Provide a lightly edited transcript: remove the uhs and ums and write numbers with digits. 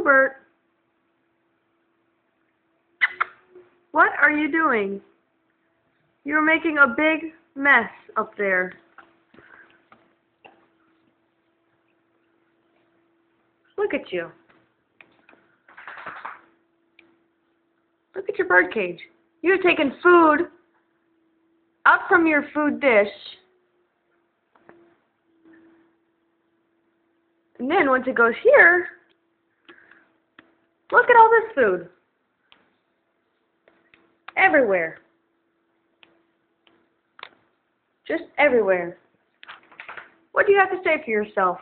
Hubert, what are you doing? You're making a big mess up there. Look at you. Look at your bird cage. You're taking food out from your food dish. And then once it goes here, look at all this food. Everywhere. Just everywhere. What do you have to say for yourself?